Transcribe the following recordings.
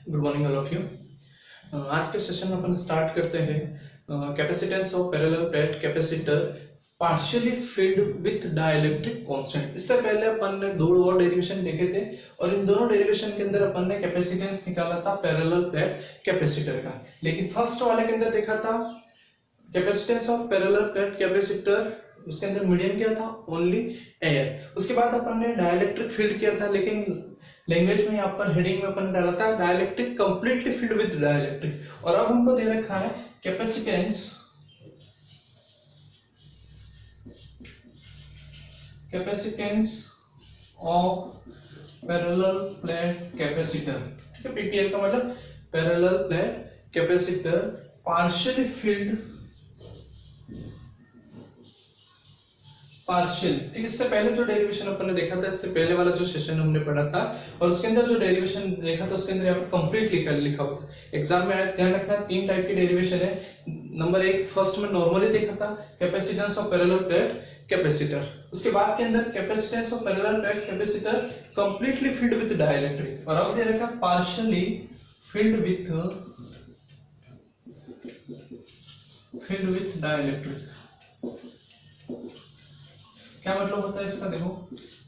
Good morning all of you. आज के session में अपन स्टार्ट करते हैं capacitance of parallel plate capacitor partially field with dielectric constant. इससे पहले अपन ने दो और डेरिवेशन देखे थे और इन दोनों डेरिवेशन के अंदर अपन ने कैपेसिटेंस निकाला था पैरेलल प्लेट कैपेसिटर का, लेकिन फर्स्ट वाले के अंदर देखा था capacitance of parallel plate capacitor, उसके अंदर मीडियम क्या था, ओनली एयर। उसके बाद अपन ने डाइलेक्ट्रिक फील्ड किया था, लेकिन लैंग्वेज में यहाँ पर हेडिंग में अपन डाला था dielectric completely field with dielectric. और अब हमको दे रखा है capacitance of parallel plate capacitor. ठीक है, पीपीएल का मतलब parallel plate capacitor partially field partial. ठीक, इससे पहले जो डेरिवेशन अपन ने देखा था, इससे पहले वाला जो सेशन हमने पढ़ा था और उसके अंदर जो डेरिवेशन देखा था उसके अंदर यहाँ पर कंप्लीट लिखा हुआ था। एग्जाम में ध्यान रखना, तीन टाइप की डेरिवेशन है। नंबर एक, फर्स्ट में नॉर्मली देखा था capacitance of parallel plate capacitor. उसके बाद के अंदर capacitance of parallel plate capacitor completely field with dielectric, और अब दे रखा पार्शियली फील्ड विथ डाइलेक्ट्रिक। क्या मतलब होता है इसका, देखो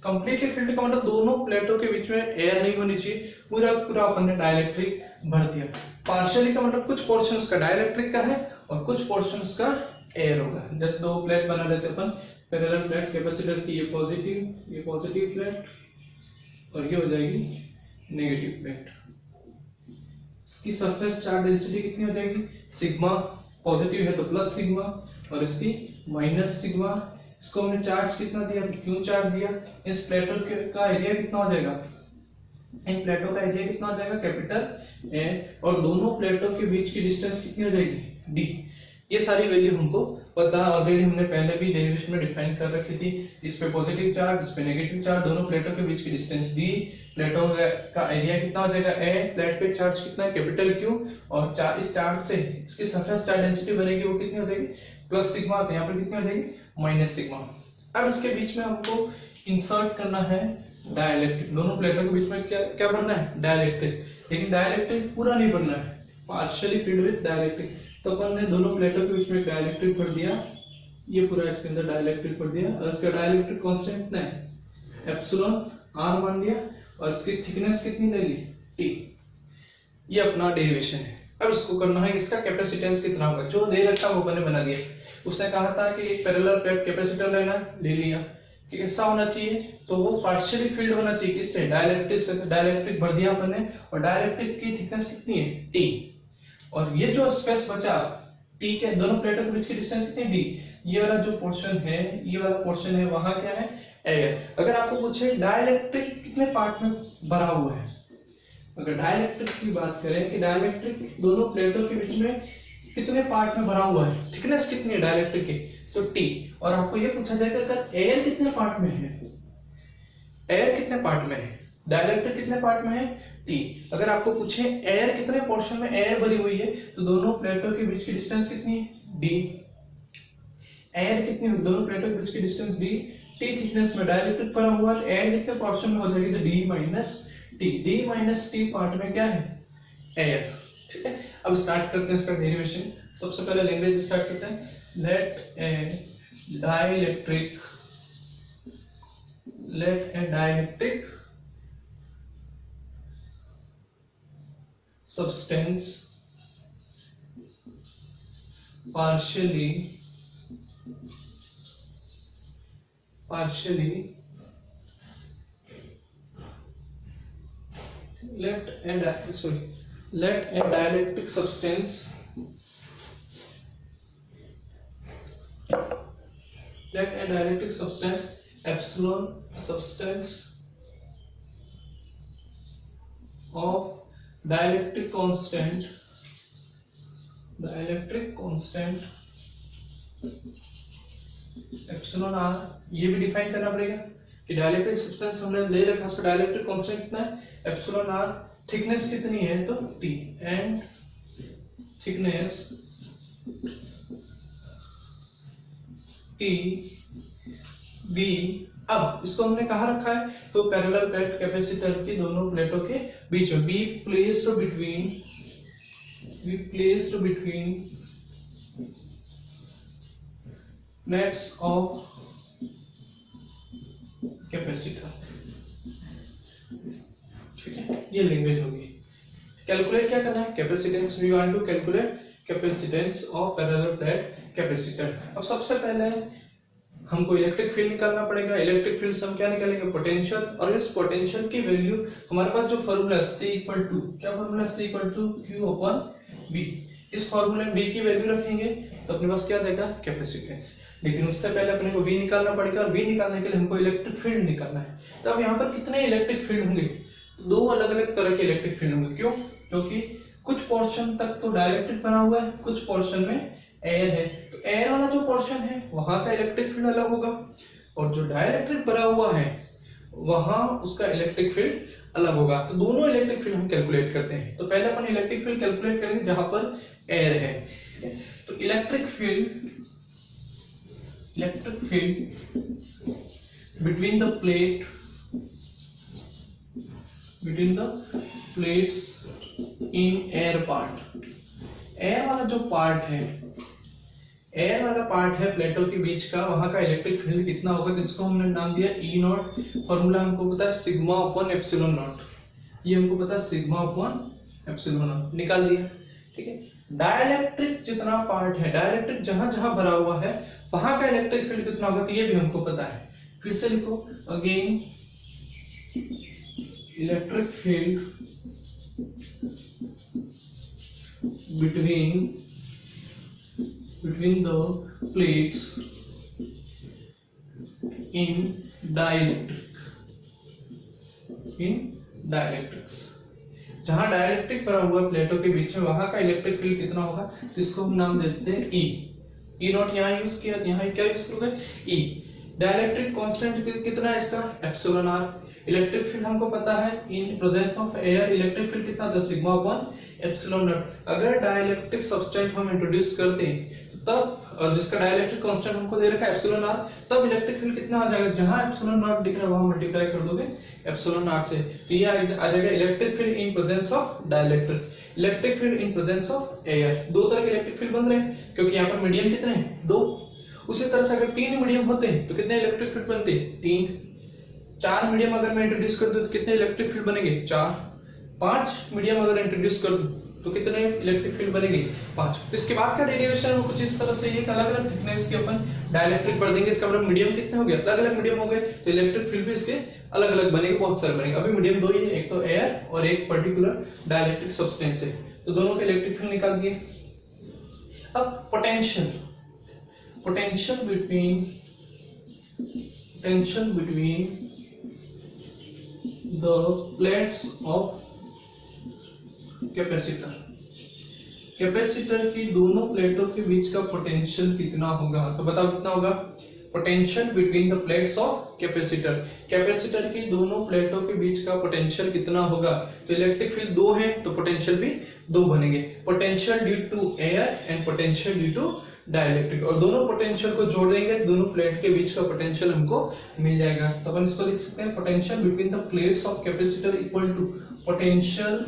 कंप्लीटली फील्ड का मतलब दोनों प्लेटों के बीच में एयर नहीं होनी चाहिए, पूरा पूरा अपन ने डाइलेक्ट्रिक भर दिया। पार्शियली का मतलब कुछ पोर्शंस का डाइलेक्ट्रिक का है और कुछ पोर्शंस का एयर होगा। जैसे दो प्लेट बना लेते अपन पैरेलल प्लेट कैपेसिटर की, ये पॉजिटिव प्लेट और ये हो जाएगी नेगेटिव प्लेट। इसकी सरफेस चार्ज डेंसिटी कितनी हो जाएगी, सिग्मा। पॉजिटिव है तो प्लस सिग्मा और इसकी माइनस सिग्मा। इसको हमने चार्ज कितना दिया, क्यों चार्ज दिया। इस प्लेटों का एरिया कितना हो जाएगा, इन प्लेटों का एरिया कितना हो जाएगा, कैपिटल ए, और दोनों प्लेटों के बीच की डिस्टेंस कितनी हो जाएगी, डी। ये सारी वैल्यू हमको पता ऑलरेडी, हमने पहले भी डेरिवेशन में डिफाइन कर रखी थी। इस पे पॉजिटिव चार्ज, इस पे नेगेटिव चार्ज, दोनों प्लेटों के बीच की डिस्टेंस डी, प्लेटों का एरिया कितना हो जाएगा ए, प्लेट पे चार्ज कितना है, कैपिटल क्यू, और इस चार्ज से इसकी सरफेस चार्ज डेंसिटी बनेगी वो कितनी हो जाएगी, प्लस सिग्मा, तो यहाँ पर कितनी हो जाएगी, माइनस सिग्मा। अब इसके बीच में हमको इंसर्ट करना है डाइलेक्ट्रिक। दोनों प्लेटों के बीच में क्या क्या भरना है, डाइलेक्ट्रिक। लेकिन डाइलेक्ट्रिक पूरा नहीं भरना है, पार्शियली फील्ड विद डाइलेक्ट्रिक। तो अपन ने दोनों प्लेटों के बीच में डाइलेक्ट्रिक भर दिया, ये पूरा इसके अंदर डाइलेक्ट्रिक भर दिया, और इसका डाइलेक्ट्रिक कांस्टेंट कितना है, एप्सिलॉन आर मान लिया, और इसकी थिकनेस कितनी ले ली, टी। ये अपना डेरिवेशन है। अब इसको करना है, इसका कैपेसिटेंस कितना होगा, जो दे रखा वो मैंने बना दिया। उसने कहा था कि एक पैरेलल प्लेट कैपेसिटर लेना, ले लिया कि कैसा होना चाहिए, तो वो पार्शियली फील्ड होना चाहिए, किससे, डाइलेक्ट्रिक से। डाइलेक्ट्रिक भर दिया अपने, और डाइलेक्ट्रिक की थिकनेस कितनी है, टी। और ये जो स्पेस बचा टी के, दोनों प्लेटों के बीच की डिस्टेंस कितनी, डी। ये वाला जो पोर्शन है, ये वाला पोर्शन है, वहां क्या है, एयर। अगर आपको पूछे डाइलेक्ट्रिक कितने पार्ट में भरा हुआ है, अगर डाइलेक्ट्रिक की बात करें कि डाइलेक्ट्रिक दोनों प्लेटों के बीच में कितने पार्ट में भरा हुआ है, थिकनेस कितनी है डाइलेक्ट्रिक की, तो टी। और आपको ये पूछा जाएगा अगर एयर कितने पार्ट में है, एयर कितने पार्ट में है, डाइलेक्ट्रिक कितने पार्ट में है, टी। अगर आपको पूछे एयर कितने पोर्शन में एयर भरी हुई है, तो दोनों प्लेटों के बीच की डिस्टेंस कितनी है, डी। एयर कितनी, दोनों प्लेटों के बीच की डिस्टेंस डी, टी थिकनेस में डाइलेक्ट्रिक भरा हुआ है, एयर कितने पोर्शन में हो जाएगी, तो D minus T. D minus T part में क्या है, एयर। ठीक है, अब स्टार्ट करते हैं इसका डेरिवेशन। सबसे पहले लैंग्वेज स्टार्ट करते हैं। Late A dielectric substance partially let a dielectric substance epsilon substance of dielectric constant epsilon R. ये भी डिफाइन करना पड़ेगा कि डाइलेक्ट्रिक सब्सटेंस हमने ले रखा, उसका डाइलेक्ट्रिक कांस्टेंट कितना है, एप्सिलॉन आर। थिकनेस कितनी है, तो T, and thickness T be अब इसको हमने कहाँ रखा है, तो पैरेलल प्लेट कैपेसिटर की दोनों प्लेटों के बीच में, be placed between plates of capacitor. ठीक है, ये लैंग्वेज होगी। कैलकुलेट क्या करना है, capacitance, we want to calculate capacitance of parallel plate capacitor. अब सबसे पहले हमको इलेक्ट्रिक फील्ड निकालना पड़ेगा। इलेक्ट्रिक फील्ड से हम क्या निकालेंगे, पोटेंशियल, और इस पोटेंशियल की वैल्यू हमारे पास जो फॉर्मूला है C इक्वल टू, क्या formula C equal to Q/V, इस फॉर्मूले में V की वैल्यू रखेंगे तो अपने पास क्या देगा, कैपेसिटेंस। लेकिन उससे पहले अपने को V निकालना पड़ेगा, और V निकालने के लिए हमको इलेक्ट्रिक फील्ड निकालना है। तो अब यहाँ पर कितने इलेक्ट्रिक फील्ड होंगे, तो दो अलग अलग तरह के इलेक्ट्रिक फील्ड होंगे। क्यों, क्योंकि कुछ पोर्शन तक तो डाइलेक्ट्रिक बना हुआ है, कुछ पोर्शन में एयर है, तो एयर वाला जो पोर्शन है वहां का इलेक्ट्रिक फील्ड अलग होगा, और जो डाइलेक्ट्रिक भरा हुआ है वहां उसका इलेक्ट्रिक फील्ड अलग होगा। तो दोनों इलेक्ट्रिक फील्ड हम कैलकुलेट करते हैं। तो पहले अपन इलेक्ट्रिक फील्ड कैलकुलेट करेंगे जहां पर एयर है। तो electric field between the plates in air part, air वाला जो पार्ट है, एयर वाला पार्ट है प्लेटों के बीच का, वहां का इलेक्ट्रिक फील्ड कितना होगा, जिसको हमने नाम दिया E नॉट। फॉर्मूला हमको पता है सिग्मा अपॉन एप्सिलॉन नॉट, ये हमको पता है सिग्मा अपॉन एप्सिलॉन नॉट, निकाल दिया। ठीक है, डाइलेक्ट्रिक जितना पार्ट है, डाइलेक्ट्रिक जहां जहां भरा हुआ है वहां का इलेक्ट्रिक फील्ड कितना होगा, तो ये भी हमको पता है। फिर से लिखो, again electric field between the plates in dielectrics, जहां डाइलेक्ट्रिक भरा हुआ प्लेटों के बीच में वहां का इलेक्ट्रिक फील्ड कितना होगा, जिसको हम नाम देते हैं E नॉट। यहाँ यूज किया, यहाँ क्या यूज करोगे, E। डाइलेक्ट्रिक कांस्टेंट कितना है इसका, एप्सिलॉन आर। इलेक्ट्रिक फील्ड हमको पता है इन presence of air electric field कितना था, सिग्मा अपॉन एप्सिलॉन नॉट। अगर डाइलेक्ट्रिक सब्सटेंस हम इंट्रोड्यूस करते हैं तब, और जिसका डाइलेक्ट्रिक कांस्टेंट हमको दे रखा है एप्सिलॉन आर, तब इलेक्ट्रिक फील्ड कितना आ जाएगा, जहां एप्सिलॉन नॉट दिख रहा है वहां मल्टीप्लाई कर दोगे एप्सिलॉन आर से, तो ये आ जाएगा electric field in presence of dielectric. Electric field in presence of air, दो तरह के इलेक्ट्रिक फील्ड बन रहे हैं, क्योंकि यहाँ पर मीडियम कितने हैं, दो। उसी तरह से अगर तीन मीडियम होते हैं तो कितने इलेक्ट्रिक फील्ड बनते हैं, तीन। चार मीडियम अगर मैं इंट्रोड्यूस कर दूं तो कितने इलेक्ट्रिक फील्ड बनेंगे, चार। पांच मीडियम अगर इंट्रोड्यूस कर दूं तो कितने इलेक्ट्रिक फील्ड बनेंगे, पांच। तो इसके बाद का डेरिवेशन वो कुछ इस तरह से, एक अलग अलग थिकनेस के अपन डाइलेक्ट्रिक पढ़ देंगे। इसका मतलब मीडियम कितने हो गए, अलग अलग मीडियम हो गए, तो इलेक्ट्रिक फील्ड भी इसके अलग अलग बनेंगे, बहुत सारे बनेंगे। अभी मीडियम दो ही है, एक तो एयर और एक पर्टिकुलर डाइलेक्ट्रिक सब्सटेंस है, तो दोनों के इलेक्ट्रिक फील्ड निकाल दिए। अब potential between the plates of capacitor, capacitor की दोनों प्लेटों के बीच का पोटेंशियल कितना होगा, तो बताओ कितना होगा, potential between the plates of capacitor, capacitor की दोनों प्लेटों के बीच का पोटेंशियल कितना होगा, तो इलेक्ट्रिक फील्ड दो है तो पोटेंशियल भी दो बनेंगे, potential due to air and potential due to dielectric, और दोनों पोटेंशियल को जोड़ देंगे, दोनों प्लेट के बीच का पोटेंशियल हमको मिल जाएगा। तो अपन इसको लिख सकते हैं, potential between the plates of capacitor equal to potential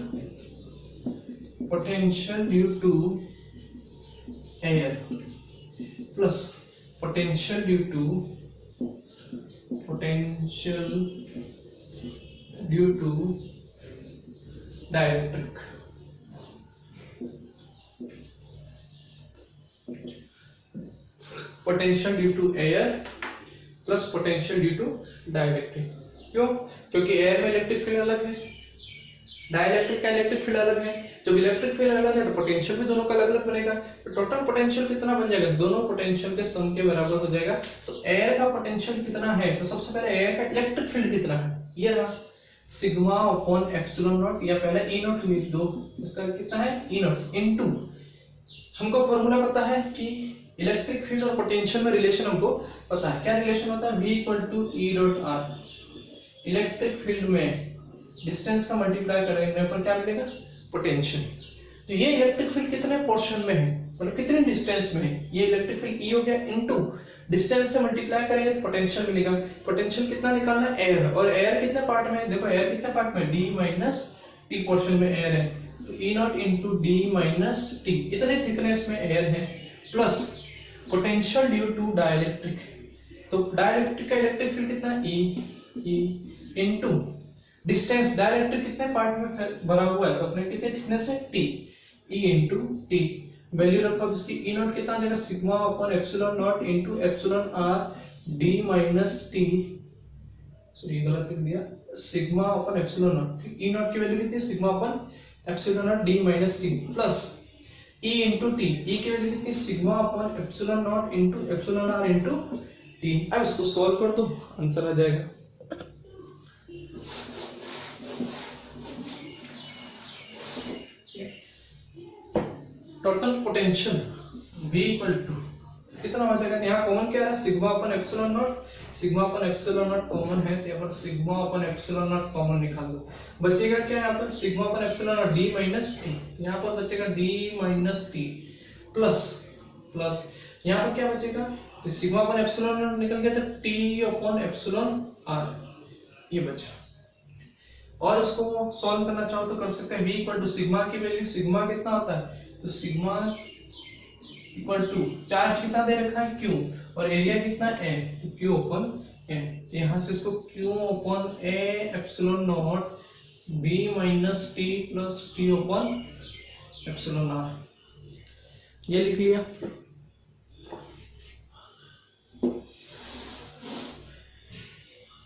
due to air plus potential due to dielectric. Potential due to air plus potential due to dielectric. क्यों, क्योंकि एयर में इलेक्ट्रिक फील्ड अलग है, डाइलेक्ट्रिक का इलेक्ट्रिक फील्ड अलग है। जब electric field अलग है तो पोटेंशियल भी दोनों का अलग अलग बनेगा, तो टोटल पोटेंशियल कितना बन जाएगा, दोनों पोटेंशियल के सम के बराबर हो जाएगा। तो एयर का पोटेंशियल कितना है, तो सबसे पहले एयर का इलेक्ट्रिक फील्ड कितना है, ये रहा सिग्मा अपॉन एप्सिलॉन नॉट, या पहले E नॉट लिख दो, इसका कितना है E नॉट इनटू, हमको फॉर्मूला पता है कि इलेक्ट्रिक फील्ड और पोटेंशियल में रिलेशन हमको पता है, क्या रिलेशन होता है, V equal to E dot R। Electric field में डिस्टेंस का मल्टीप्लाई करने पर क्या मिलेगा, पोटेंशियल। तो ये इलेक्ट्रिक फील्ड कितने पोर्शन में है, मतलब कितने डिस्टेंस में है, ये इलेक्ट्रिक फील्ड E हो गया इनटू डिस्टेंस से मल्टीप्लाई करेंगे तो पोटेंशियल मिलेगा। पोटेंशियल कितना निकालना है, एयर, और एयर कितने पार्ट में है, देखो एयर कितने पार्ट में, डी माइनस टी पोर्शन में एयर है, तो E naught into D minus T, इतने थिकनेस में एयर है, plus potential due to dielectric, तो डाइलेक्ट्रिक का इलेक्ट्रिक फील्ड कितना है, ई इंटू डिस्टेंस, डाइलेक्ट्रिक कितने पार्ट में भरा हुआ है, तो अपने कितने थिकनेस है, T, E into T, value रखो अब इसकी, ई नॉट कितना आ जाएगा, sigma upon epsilon naught into epsilon R D minus T, sorry गलत लिख दिया, sigma upon epsilon naught, E naught की वैल्यू कितनी है, sigma upon epsilon naught D minus T, plus E into T, E की वैल्यू कितनी, sigma upon epsilon naught into epsilon R into T. अब इसको सॉल्व कर दो, आंसर आ जाएगा। Total potential V equal to कितना हो जाएगा, यहाँ कॉमन क्या है, sigma upon epsilon not, sigma upon epsilon naught common है, तो यहाँ पर sigma upon epsilon naught common निकाल दो, बचेगा क्या यहाँ पर, sigma upon epsilon naught d minus T, यहाँ पर बचेगा d minus T, plus plus यहाँ पर क्या बचेगा, तो सिग्मा अपन एप्सिलॉन नॉट निकल गया, तो t अपन एप्सिलॉन r ये बचा। और इसको सॉल्व करना चाहो तो कर सकते हैं, v इक्वल टू सिग्मा की वैल्यू, सिग्मा कितना होता है, तो सिग्मा इक्वल टू चार्ज कितना दे रखा है, q, और एरिया कितना है, तो q अपन a, यहाँ से इसको q upon a epsilon not b minus T plus T upon epsilon r, ये लिख लिया।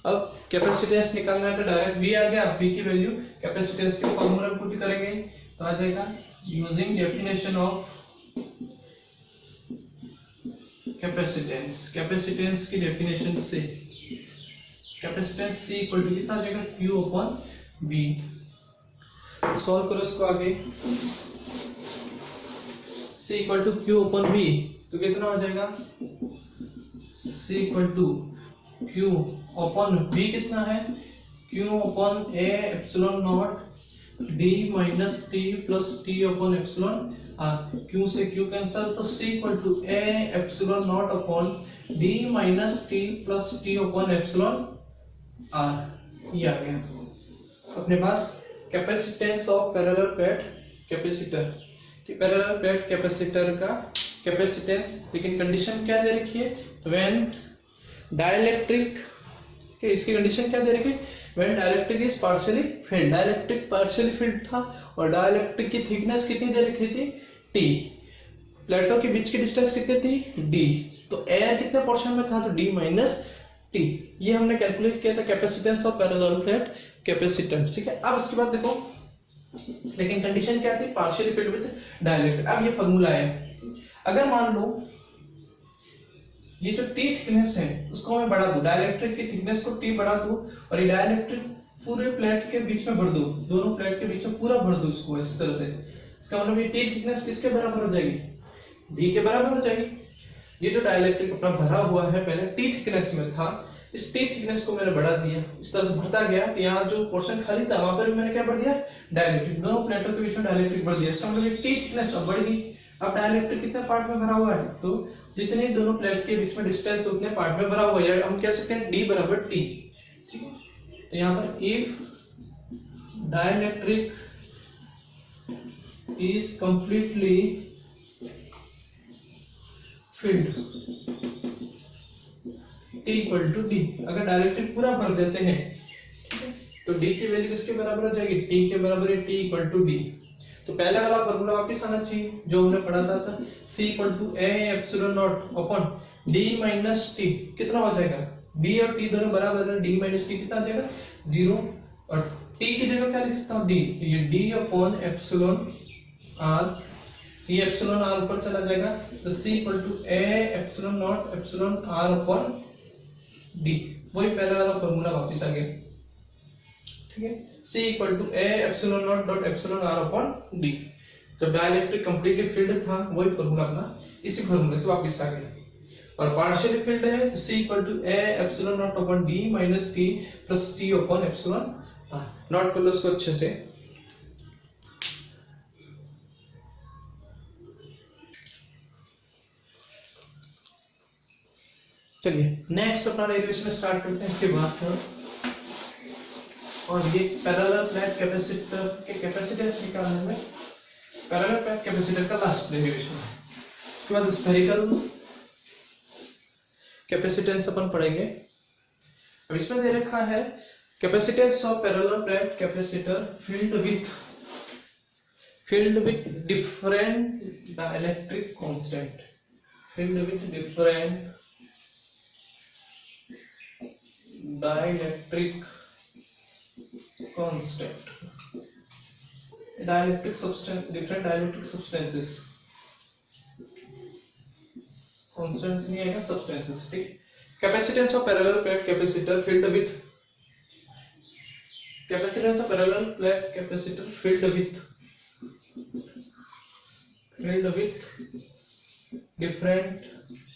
अब कैपेसिटेंस निकालना है, तो डायरेक्ट v आ गया, v की वैल्यू कैपेसिटेंस के फॉर्मूला में पुट करेंगे तो आ जाएगा, using definition of capacitance, capacitance की डेफिनेशन से कैपेसिटेंस C इक्वल टू कितना आ जाएगा, Q अपॉन V। सॉल्व करो इसको आगे, C equal to Q upon V, तो कितना हो जाएगा, C equal to Q upon V कितना है, Q upon A epsilon naught d minus T plus T upon epsilon r, q से q कैंसिल, तो c equal to a epsilon not upon d minus T plus T upon epsilon r, ये आ गया अपने पास capacitance of parallel plate capacitor, कि parallel plate capacitor का capacitance, लेकिन कंडीशन क्या दे रखी है, तो व्हेन डाइलेक्ट्रिक, इसकी कंडीशन क्या दे रखी है, when dielectric is partially field, dielectric partially field था, और डाइलेक्ट्रिक की थिकनेस कितनी दे रखी थी, t, प्लेटों के बीच की डिस्टेंस कितनी थी, d, तो एयर कितने पोर्शन में था, तो d माइनस टी, ये हमने कैलकुलेट किया था capacitance of parallel plate capacitor, ठीक है। अब उसके बाद देखो, लेकिन कंडीशन क्या थी, पार्शियली फिल्ड विद डाइलेक्ट्रिक। अब ये फॉर्मूला है, अगर मान लो ये जो T थिकनेस है उसको मैं बढ़ा दूं, डाइलेक्ट्रिक की थिकनेस को T बढ़ा दूं, और ये डाइलेक्ट्रिक पूरे प्लेट के बीच में भर दूं, दोनों प्लेट के बीच में पूरा भर दूं इसको इस तरह से, इसका मतलब ये T थिकनेस किसके बराबर हो जाएगी, D के बराबर हो जाएगी। ये जो डाइलेक्ट्रिक अपना भरा हुआ है पहले T थिकनेस में था, इस T थिकनेस को मैंने बढ़ा दिया, इस तरह से बढ़ता गया, तो यहाँ जो पोर्शन खाली था वहां पर मैंने क्या बढ़ दिया, डाइलेक्ट्रिक, दोनों प्लेटों के बीच में डाइलेक्ट्रिक बढ़ दिया, इसका मतलब T थिकनेस अब बढ़ गई। अब डाइलेक्ट्रिक कितने पार्ट में भरा हुआ है, तो जितने दोनों प्लेट के बीच में डिस्टेंस उतने पार्ट में भरा हुआ है, हम कह सकते हैं D बराबर T, ठीक है। तो यहाँ पर if dielectric is completely filled T equal to D, अगर डाइलेक्ट्रिक पूरा भर देते हैं, ठीक है, तो D की वैल्यू किसके बराबर हो जाएगी, T के बराबर है, T इक्वल टू D। तो पहला वाला फॉर्मूला वापस आना चाहिए जो हमने पढ़ा था, C equal to A epsilon not upon D minus T, कितना हो जाएगा, D और T दोनों बराबर है, D माइनस T कितना आ जाएगा 0, और T की जगह क्या लिख सकता हूँ, D, तो ये D अपॉन एप्सिलॉन R, ये एप्सिलॉन R ऊपर चला जाएगा, तो C equal to A epsilon not epsilon R upon D, वही पहला वाला फॉर्मूला वापस आ गया, ठीक है। C equal to A epsilon not dot epsilon R upon D, जब डाइलेक्ट्रिक कंप्लीटली फील्ड था वही फॉर्मूला अपना इसी फॉर्मूले से वापस आ गया, और पार्शियली फील्ड है तो C equal to A epsilon not upon D minus T plus T upon epsilon R। Note कर लो इसको अच्छे से, चलिए नेक्स्ट अपना डेरिवेशन स्टार्ट करते हैं इसके बाद फिर। और ये पैरेलल प्लेट कैपेसिटर के कैपेसिटेंस निकालने में पैरेलल प्लेट कैपेसिटर का लास्ट डेरिवेशन है। इसके बाद स्फेरिकल कैपेसिटेंस अपन पढ़ेंगे। अब इसमें दे रखा है capacitance of parallel plate capacitor filled with different dielectric constant, filled with different dielectric constant, dielectric substance, different dielectric substances, constants नहीं आएगा, substances, ठीक। Capacitance of parallel plate capacitor filled with capacitance of parallel plate capacitor filled with different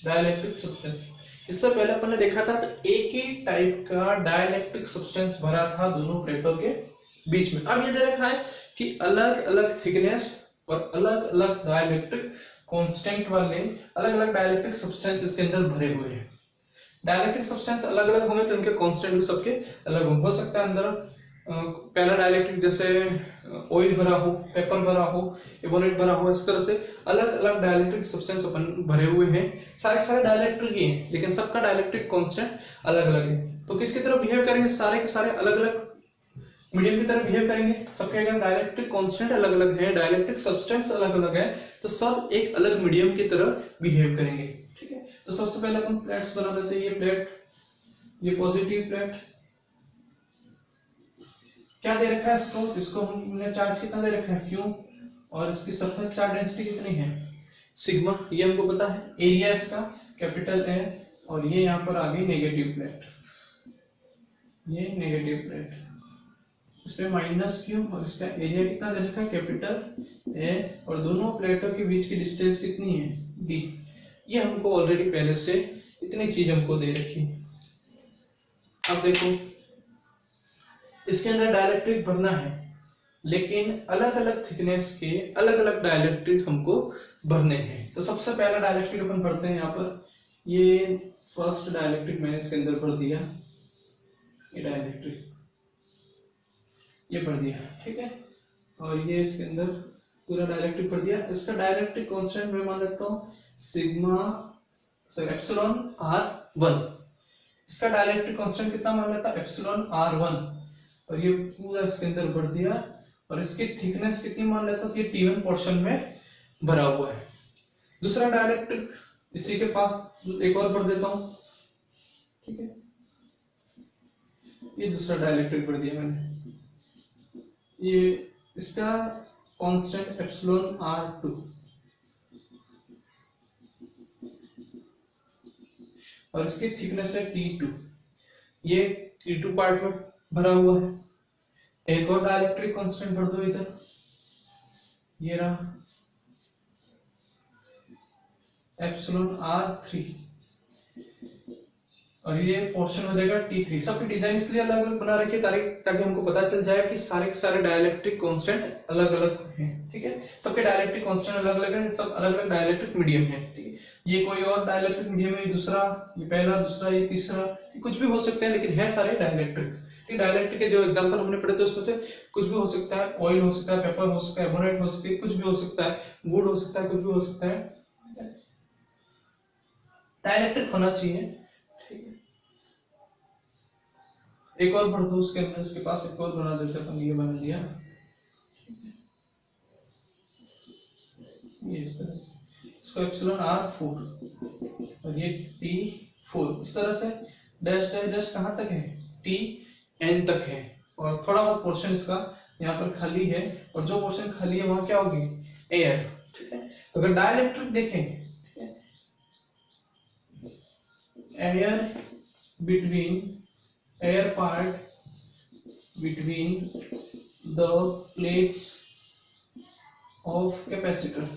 dielectric substance। इससे पहले अपन ने देखा था तो एक ही टाइप का डाइलेक्ट्रिक सब्सटेंस भरा था दोनों प्लेटों के बीच में। अब ये दे रखा है कि अलग अलग थिकनेस और अलग अलग डाइलेक्ट्रिक कांस्टेंट वाले अलग अलग डाइलेक्ट्रिक सब्सटेंस इसके अंदर भरे हुए हैं। डाइलेक्ट्रिक सब्सटेंस अलग अलग होंगे तो उनके कांस्टेंट भी सबके अलग हो सकता है। अंदर पहला डाइलेक्ट्रिक जैसे ऑयल भरा हो, पेपर भरा हो, एबोनेट भरा हो, इस तरह से अलग अलग डाइलेक्ट्रिक सब्सटेंस अपन भरे हुए हैं। सारे डाइलेक्ट्रिक ही हैं लेकिन सबका डाइलेक्ट्रिक कांस्टेंट अलग अलग है। तो किसकी तरह बिहेव करेंगे? सारे के सारे अलग अलग मीडियम की तरह बिहेव करेंगे। सबके अगर डाइलेक्ट्रिक कांस्टेंट अलग अलग है, डाइलेक्ट्रिक सब्सटेंस अलग अलग है, तो सब एक अलग मीडियम की तरह बिहेव करेंगे, ठीक है। तो सबसे पहले अपन प्लेट्स बना देते हैं। ये प्लेट, ये पॉजिटिव प्लेट, क्या दे रखा है इसको हमने चार्ज कितना दे रखा है, क्यू, और इसकी सरफेस चार्ज डेंसिटी कितनी है, सिग्मा, ये हमको पता है। एरिया इसका कैपिटल ए, और ये यहाँ पर आ गई नेगेटिव प्लेट, ये नेगेटिव प्लेट, इसमें माइनस क्यू, और इसका एरिया कितना दे रखा है, कैपिटल ए, और दोनों प्लेटों के बीच की डिस्टेंस कितनी है, डी। ये हमको ऑलरेडी पहले से इतनी चीज हमको दे रखी है। अब देखो इसके अंदर डाइलेक्ट्रिक भरना है लेकिन अलग अलग थिकनेस के अलग अलग डाइलेक्ट्रिक हमको भरने हैं। तो सबसे पहला डाइलेक्ट्रिक अपन भरते हैं यहाँ पर। ये फर्स्ट डाइलेक्ट्रिक मैंने इसके अंदर भर दिया, ये डाइलेक्ट्रिक ये भर दिया, ठीक है। और ये इसके अंदर पूरा डाइलेक्ट्रिक भर दिया। इसका डाइलेक्ट्रिक कांस्टेंट मैं मान लेता हूँ सिग्मा एप्सिलॉन r1। इसका डाइलेक्ट्रिक कांस्टेंट कितना मान लेता है, एप्सिलॉन r1, और ये पूरा इसके अंदर भर दिया। और इसकी थिकनेस कितनी मान लेता हूं, ये T1 पोर्शन में भरा हुआ है। दूसरा डाइलेक्ट्रिक इसी के पास एक और भर देता हूं, ठीक है। ये दूसरा डाइलेक्ट्रिक भर दिया मैंने, ये इसका कांस्टेंट एप्सिलॉन r2, और इसकी थिकनेस है T2, ये T2 पार्ट में भरा हुआ है। एक और डाइलेक्ट्रिक कांस्टेंट भर दो इधर, ये रहा एप्सिलॉन r3, और ये पोर्शन हो जाएगा T3। सबकी डिजाइन इसलिए अलग अलग बना रखी है ताकि हमको पता चल जाए कि सारे के सारे डाइलेक्ट्रिक कांस्टेंट अलग अलग हैं, ठीक है। सबके डाइलेक्ट्रिक कांस्टेंट अलग अलग हैं, सब अलग अलग डाइलेक्ट्रिक मीडियम है, ठीक है। ये कोई और डाइलेक्ट्रिक मीडियम है, ये दूसरा, ये पहला, दूसरा, ये तीसरा, कुछ भी हो सकते हैं लेकिन है सारे डाइलेक्ट्रिक। डाइलेक्ट्रिक के जो एग्जांपल हमने पढ़े थे उसमें से कुछ भी हो सकता है, ऑयल हो सकता है, पेपर हो सकता है, एबोनेट हो सकती है, कुछ भी हो सकता है, वुड हो सकता है, कुछ भी हो सकता है, डाइलेक्ट्रिक होना चाहिए, ठीक है। एक और भर दो उसके अंदर, इसके पास एक और बना देते अपन, ये बना दिया, ये इस तरह से, इसको एप्सिलॉन r4 और ये T4, इस तरह से डैश डैश डैश कहां तक है, Tn तक है। और थोड़ा बहुत पोर्शन इसका यहाँ पर खाली है, और जो पोर्शन खाली है वहां क्या होगी, एयर, ठीक है। तो अगर डाइलेक्ट्रिक देखें, air between, air part between the plates of capacitor,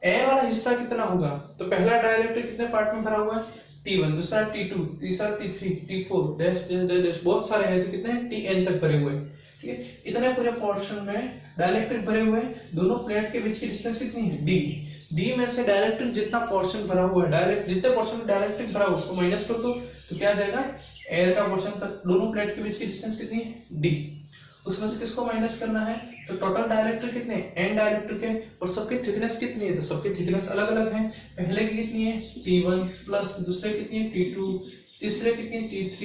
air वाला हिस्सा कितना होगा, तो पहला डाइलेक्ट्रिक कितने पार्ट में भरा हुआ है, T1, दूसरा T2, तीसरा T3, T4, dash dash dash, बहुत सारे हैं, तो कितने Tn तक भरे हुए हैं, ठीक है। इतने पूरे पोर्शन में डाइलेक्ट्रिक भरे हुए हैं। दोनों प्लेट के बीच की डिस्टेंस कितनी है, d। डी में से डायरेक्ट्रिक जितना पोर्शन भरा हुआ है, डायरेक्ट जितने पोर्शन में डायरेक्ट्रिक भरा हुआ उसको माइनस कर दो तो क्या आ जाएगा, एयर का पोर्शन तक दोनों प्लेट के बीच की डिस्टेंस कितनी है, डी। उसमें से किसको माइनस करना है, तो टोटल डायरेक्ट्रिक कितने, एन डायरेक्ट्रिक है और सबकी थिकनेस कितनी है, तो सबकी थिकनेस अलग अलग है। पहले की कितनी है T1 प्लस दूसरे कितनी है T2, तीसरे कितनी है T3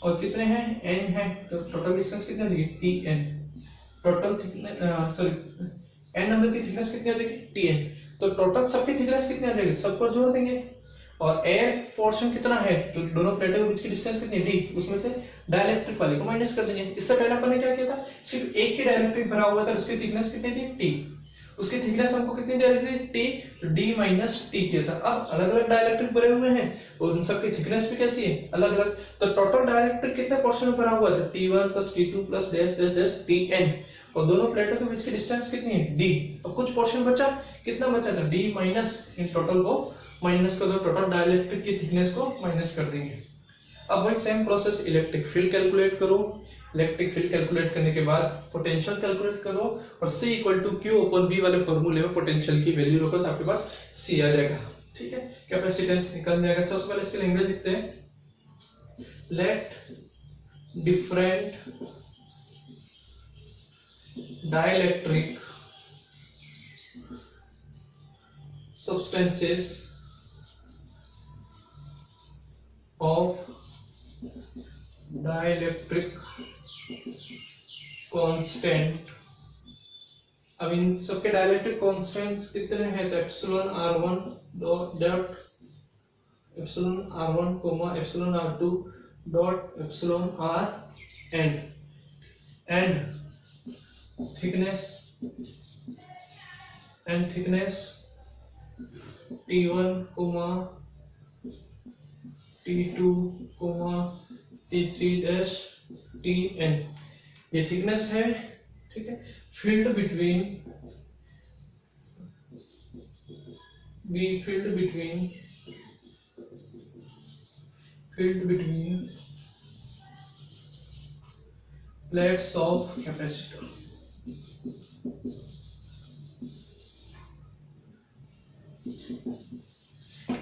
और कितने हैं n है, तो टोटल डिस्टेंस कितनी हो जाएगी Tn। Total thickness sorry n number की थिकनेस कितनी हो जाएगी Tn। तो टोटल सबकी थिकनेस कितनी आ जाएगी, सब पर जोड़ देंगे और एयर पोर्शन कितना है, तो दोनों प्लेटों के बीच की डिस्टेंस कितनी है d, उसमें से डाइलेक्ट्रिक वाले को माइनस कर देंगे। इससे पहले अपन ने क्या किया था, सिर्फ एक ही डाइलेक्ट्रिक भरा हुआ था, उसकी थिकनेस कितनी थी t, उसकी थिकनेस हमको कितनी दे रही थी t, तो d माइनस t किया था। अब अलग अलग डाइलेक्ट्रिक भरे हुए हैं और उन सबकी थिकनेस भी कैसी है, अलग अलग। तो टोटल डाइलेक्ट्रिक कितने पोर्शन में भरा हुआ था, T1 plus T2 plus dash dash dash Tn और दोनों प्लेटों के बीच की डिस्टेंस कितनी है d। अब कुछ पोर्शन बचा, कितना बचा था d माइनस, इन टोटल को माइनस कर दो, टोटल डाइलेक्ट्रिक की थिकनेस को माइनस कर देंगे। अब वही same process electric field calculate करो, इलेक्ट्रिक फील्ड कैलकुलेट करने के बाद पोटेंशियल कैलकुलेट करो और C equal to Q open V वाले फॉर्मूले में पोटेंशियल की वैल्यू रखो तो आपके पास C आ जाएगा। ठीक है, कैपेसिटेंस निकल जाएगा। सबसे पहले इसके लैंग्वेज लिखते हैं, let different dielectric substances of dielectric constant। अब इन सबके डाइलेक्ट्रिक कांस्टेंट्स कितने हैं, तो epsilon r1 dot epsilon r1 comma epsilon r2 dot epsilon rn and thickness T1 comma T2 comma T3 dash Tn, ये थिकनेस है। ठीक है, field between plates of capacitor.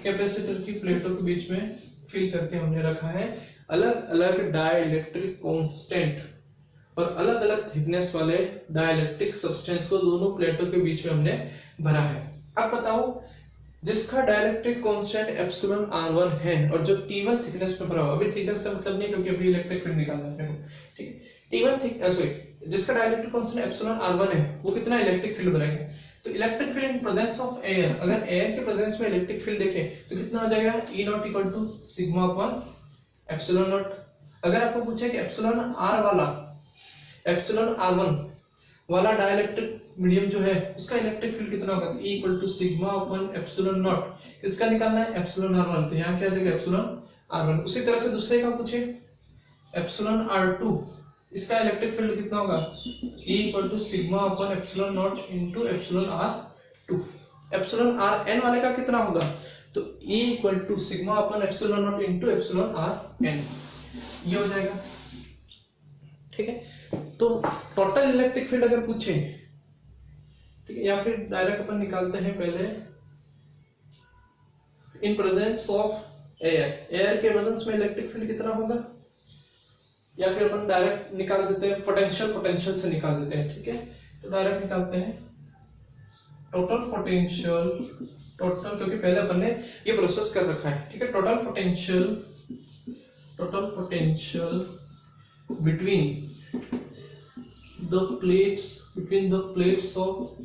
Capacitor की प्लेटों के बीच में फिल करके हमने रखा है अलग अलग डाइलेक्ट्रिक कांस्टेंट और अलग अलग थिकनेस वाले डाइलेक्ट्रिक सब्सटेंस को दोनों प्लेटों के बीच में हमने भरा है। अब बताओ, जिसका डाइलेक्ट्रिक कांस्टेंट एप्सिलॉन r1 है और जो T1 थिकनेस में भरा हुआ, अभी थिकनेस का मतलब नहीं क्योंकि अभी इलेक्ट्रिक फील्ड निकालना है अपने को। ठीक है, T1 सॉरी जिसका डाइलेक्ट्रिक कांस्टेंट एप्सिलॉन r1 है वो कितना इलेक्ट्रिक फील्ड बनाएगा, तो electric field in presence of air, अगर एयर के प्रेजेंस में इलेक्ट्रिक फील्ड देखें तो कितना हो जाएगा, E not equal to sigma upon epsilon not. अगर आपको पूछे कि एप्सिलॉन r1 वाला डाइलेक्ट्रिक मीडियम जो है उसका इलेक्ट्रिक फील्ड कितना होगा, E equal to sigma upon epsilon not, किसका निकालना है, एप्सिलॉन r1, तो यहाँ क्या आ जाएगा एप्सिलॉन r1। उसी तरह से दूसरे का पूछे एप्सिलॉन r2, इसका इलेक्ट्रिक फील्ड कितना होगा, E equal to sigma upon epsilon not into epsilon r2। Epsilon rn वाले का कितना होगा, तो E equal to sigma upon epsilon not into epsilon rn, ये हो जाएगा। ठीक है, तो टोटल इलेक्ट्रिक फील्ड अगर पूछे, ठीक है, या फिर डायरेक्ट अपन निकालते हैं पहले इन प्रेजेंस ऑफ एयर के प्रेजेंस में इलेक्ट्रिक फील्ड कितना होगा, या फिर अपन डायरेक्ट निकाल देते हैं पोटेंशियल से निकाल देते हैं। ठीक है, तो डायरेक्ट निकालते हैं टोटल पोटेंशियल, क्योंकि पहले अपन ने ये प्रोसेस कर रखा है। ठीक है, total potential between the plates of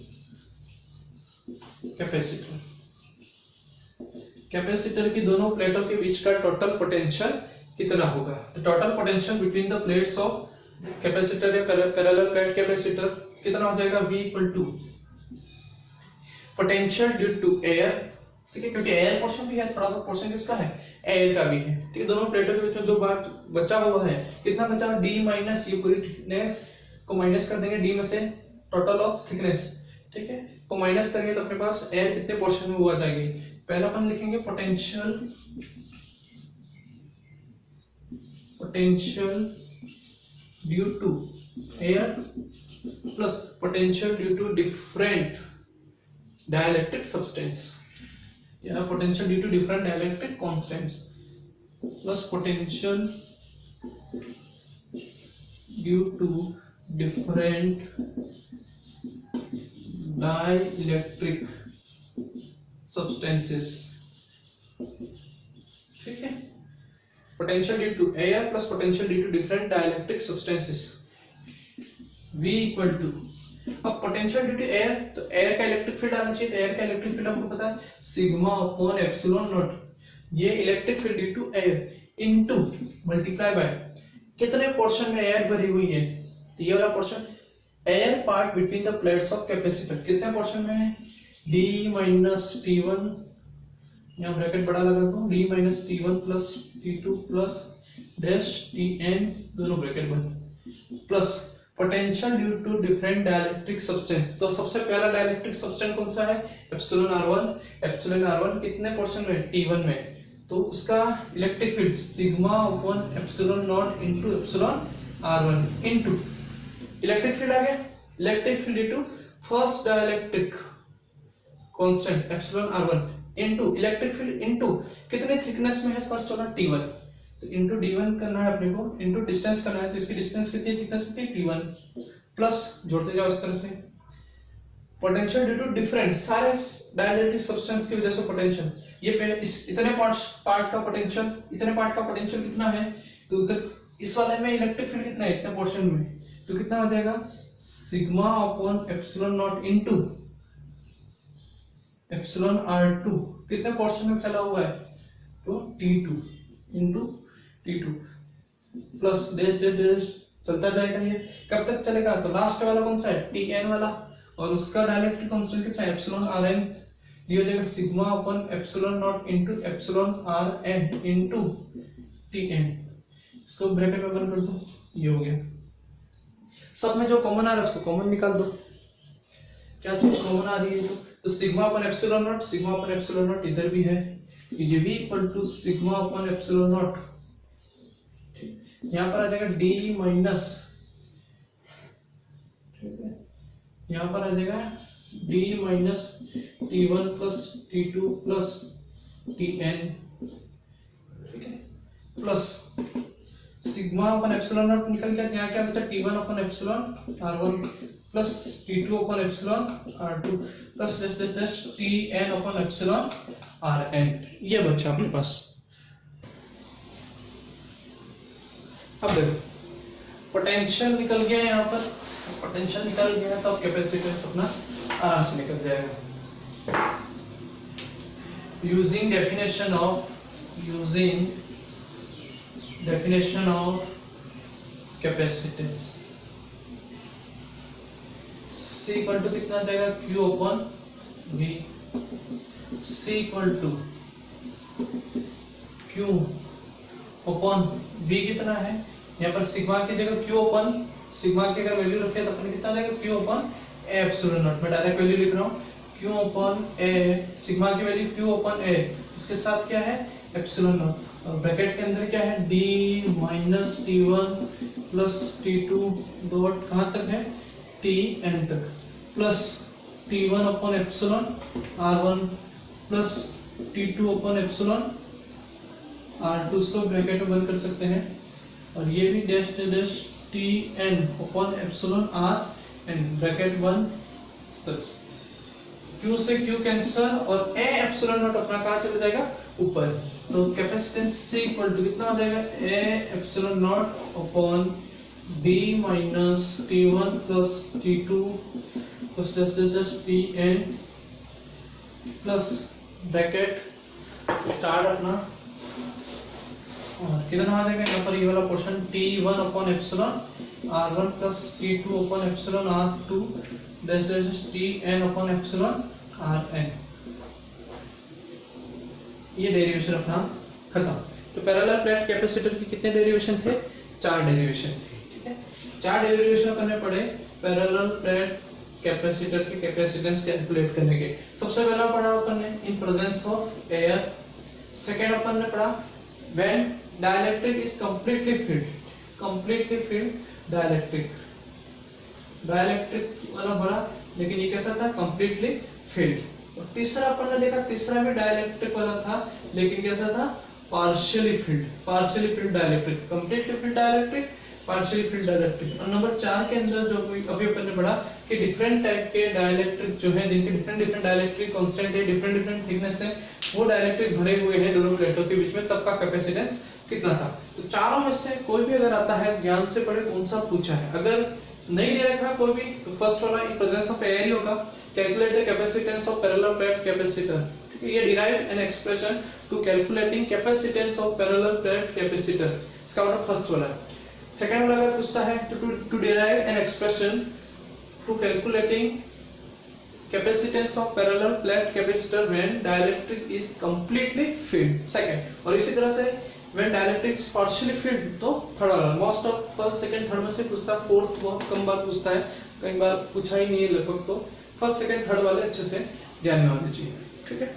capacitor की दोनों प्लेटों के बीच का टोटल पोटेंशियल कितना होगा, तो total potential between the plates of capacitor या पैरेलल प्लेट कैपेसिटर कितना हो जाएगा, V equal to potential due to air. ठीक है, क्योंकि एयर पोर्शन भी है, थोड़ा बहुत पोर्शन किसका है, एयर का भी है। ठीक है, दोनों प्लेटों के बीच में जो बात बचा हुआ है, कितना बचा, D माइनस, ये पूरी थिकनेस को माइनस कर देंगे D में से टोटल ऑफ थिकनेस। ठीक है, को माइनस करेंगे तो अपने पास एयर कितने पोर्शन में हुआ जाएगी। पहला अपन लिखेंगे potential due to air plus potential due to dielectric substance या potential due to different dielectric constants plus potential due to different dielectric substances. ठीक है, potential due to air plus potential due to different dielectric substances V equal to, अब potential due to air, तो air का electric field आना चाहिए, तो air का electric field आपको पता है सिग्मा अपॉन एप्सिलॉन नॉट, ये electric field due to air into multiply by कितने पोर्शन में एयर भरी हुई है, तो ये वाला portion air part between the plates of capacitor कितने पोर्शन में है, d माइनस t1, यहाँ ब्रैकेट बड़ा लगा दो, d minus t1 plus t2 plus dash tn दोनों ब्रैकेट बंद plus potential due to different dielectric substance. तो सबसे पहला डाइलेक्ट्रिक सब्सटेंस कौन सा है, एप्सिलॉन r1। एप्सिलॉन r1 कितने पोर्शन में, t1 में, तो उसका electric field sigma upon epsilon not into epsilon r1 into electric field आ गया, electric field due to first dielectric constant epsilon r1 into electric field into कितने thickness में है फर्स्ट वाला t1, तो इनटू d1 करना है अपने को, इनटू डिस्टेंस करना है, तो इसकी डिस्टेंस कितनी, थिकनेस कितनी, t1 प्लस जोड़ते जाओ इस तरह से पोटेंशियल ड्यू टू डिफरेंट सारे डाइलेक्ट्रिक सब्सटेंस की वजह से पोटेंशियल, ये पहले इस इतने पार्ट का पोटेंशियल, इतने पार्ट का पोटेंशियल कितना है, तो उधर इस वाले में इलेक्ट्रिक फील्ड कितना है, इतने पोर्शन में, तो कितना हो जाएगा sigma upon epsilon not into epsilon r2 कितने पोर्शन में फैला हुआ है, तो t2 into t2 plus dash dash dash चलता जाएगा, ये कब तक चलेगा, तो लास्ट वाला कौन सा है, tn वाला, और उसका डाइलेक्ट्रिक कांस्टेंट कितना है, एप्सिलॉन rn, ये हो जाएगा sigma upon epsilon not into epsilon rn into tn, इसको ब्रैकेट में बंद कर दो, ये हो गया। सब में जो कॉमन आ रहा है उसको कॉमन निकाल दो, क्या चीज कॉमन आ रही है, तो sigma upon epsilon not, sigma upon epsilon not इधर भी है, ये भी equal to sigma upon epsilon not, यहाँ पर आ जाएगा d माइनस, ठीक है, यहाँ पर आ जाएगा d minus t1 plus t2 plus tn, ठीक है, plus sigma upon epsilon not निकल गया, यहाँ क्या बचा t1 upon epsilon r1 plus t2 upon epsilon r2 plus dash dash dash tn upon epsilon rn, ये बचा अपने पास। अब देखो पोटेंशियल निकल गया यहाँ पर, पोटेंशियल निकल गया तो कैपेसिटेंस अपना आराम से निकल जाएगा। Using definition of capacitance, C equal to कितना आ जाएगा, Q upon V, C equal to Q upon V कितना है, यहाँ पर सिग्मा की जगह Q अपॉन, सिग्मा की अगर वैल्यू रखे तो अपने कितना आ जाएगा, Q upon A epsilon not, मैं डायरेक्ट वैल्यू लिख रहा हूँ, Q अपॉन A, सिग्मा की वैल्यू Q अपॉन A, इसके साथ क्या है एप्सिलॉन नॉट, और ब्रैकेट के अंदर क्या है d minus t1 plus t2 dot कहाँ तक है, tn तक, plus t1 upon epsilon r1 plus t2 upon epsilon r2, इसको ब्रैकेट में बंद कर सकते हैं, और ये भी dash dash tn upon epsilon rn bracket बंद, Q से Q कैंसर और A एप्सिलॉन नॉट अपना कहाँ चला जाएगा, ऊपर, तो कैपेसिटेंस C इक्वल टू कितना हो जाएगा, A epsilon not upon d minus t1 plus t2 plus dash tn plus bracket start अपना, और कितना आ जाएगा यहाँ पर ये वाला portion t1 upon epsilon r1 plus t2 upon epsilon r2 dash dash tn upon epsilon rn, ये डेरिवेशन अपना खत्म। तो पैरेलल प्लेट कैपेसिटर की कितने डेरिवेशन थे, 4 डेरिवेशन थे, ठीक है, 4 डेरिवेशन करने पड़े पैरेलल प्लेट कैपेसिटर के कैपेसिटेंस कैलकुलेट करने के। सबसे पहला पढ़ा अपन ने in presence of air, second अपन ने पढ़ा when dielectric is completely filled dielectric वाला बड़ा, लेकिन ये कैसा था, कंप्लीटली फील्ड। और तीसरा अपन ने देखा, तीसरा भी डाइलेक्ट्रिक वाला था, लेकिन कैसा था, partially field dielectric, completely filled dielectric, partially field dielectric. और नंबर 4 के अंदर जो अभी अपन ने पढ़ा कि डिफरेंट टाइप के डाइलेक्ट्रिक जो है, जिनके डिफरेंट डाइलेक्ट्रिक कांस्टेंट है, डिफरेंट थिकनेस है, वो डाइलेक्ट्रिक भरे हुए हैं दोनों प्लेटों के बीच में, तब का कैपेसिटेंस कितना था। तो चारों में से कोई भी अगर आता है, ध्यान से पढ़े कौन सा पूछा है। अगर नहीं दे रखा कोई भी, तो फर्स्ट वाला इन प्रेजेंस ऑफ एयर ही होगा, calculate the capacitance of parallel plate capacitor. ये derive an expression to calculating capacitance of parallel plate capacitor, इसका मतलब फर्स्ट वाला है। सेकंड वाला अगर पूछता है to derive an expression to calculating capacitance of parallel plate capacitor when dielectric is completely filled, second. और इसी तरह से when dielectric is partially filled, तो थर्ड वाला। Most of first second third में से पूछता है, फोर्थ बहुत कम बार पूछता है, कई बार पूछा ही नहीं है लगभग। तो फर्स्ट सेकंड थर्ड वाले अच्छे से ध्यान में होने चाहिए, ठीक है।